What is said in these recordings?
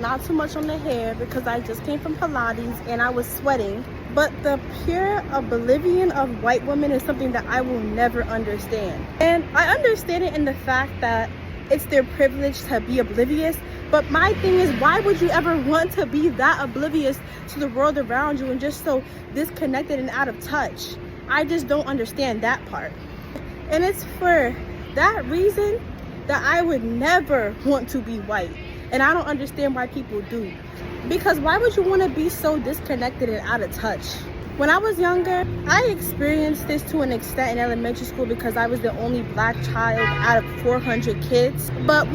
not too much on the hair because I just came from Pilates and I was sweating. But the pure oblivion of white women is something that I will never understand. And I understand it in the fact that it's their privilege to be oblivious. But my thing is, why would you ever want to be that oblivious to the world around you and just so disconnected and out of touch? I just don't understand that part. And it's for that reason that I would never want to be white. And I don't understand why people do. Because why would you want to be so disconnected and out of touch? When I was younger, I experienced this to an extent in elementary school because I was the only black child out of 400 kids. But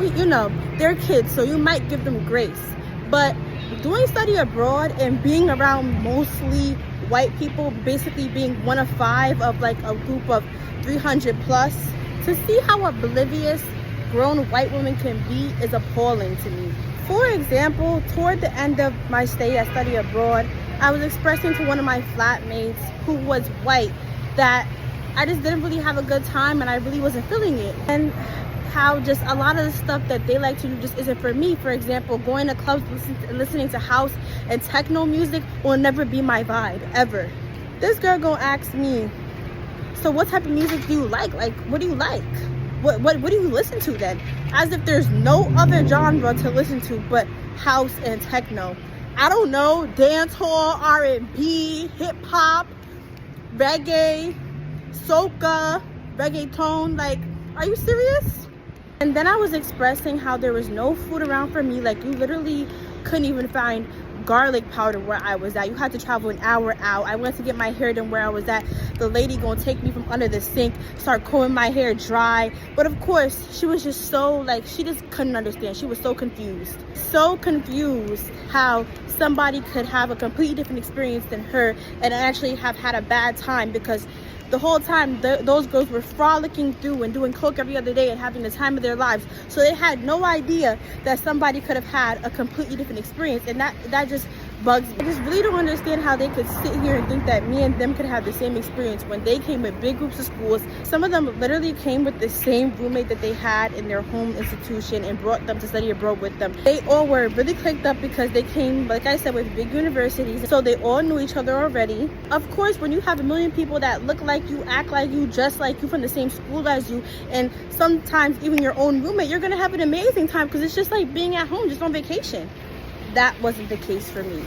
they're kids, so you might give them grace. But doing study abroad and being around mostly white people, basically being one of 5 of like a group of 300 plus, to see how oblivious grown white women can be is appalling to me. For example, toward the end of my stay at study abroad, I was expressing to one of my flatmates who was white that I just didn't really have a good time and I really wasn't feeling it. And how just a lot of the stuff that they like to do just isn't for me. For example, going to clubs, listening to house and techno music will never be my vibe, ever. This girl gonna ask me, so what type of music do you like? Like, what do you like? What do you listen to then? As if there's no other genre to listen to but house and techno. I don't know, dance hall, R&B, hip hop, reggae, soca, reggaeton. Like, are you serious? And then I was expressing how there was no food around for me. Like, you literally couldn't even find garlic powder where I was at. You had to travel an hour out. I went to get my hair done where I was at. The lady gonna take me from under the sink, start combing my hair dry. But of course, she was just so, like, she just couldn't understand. She was so confused. So confused how somebody could have a completely different experience than her and actually have had a bad time, because the whole time those girls were frolicking through and doing coke every other day and having the time of their lives. So they had no idea that somebody could have had a completely different experience, and that just bugs me. I just really don't understand how they could sit here and think that me and them could have the same experience when they came with big groups of schools. Some of them literally came with the same roommate that they had in their home institution and brought them to study abroad with them. They all were really clicked up because they came, like I said, with big universities, so they all knew each other already. Of course, when you have a million people that look like you, act like you, just like you, from the same school as you, and sometimes even your own roommate, you're gonna have an amazing time because it's just like being at home, just on vacation. That wasn't the case for me.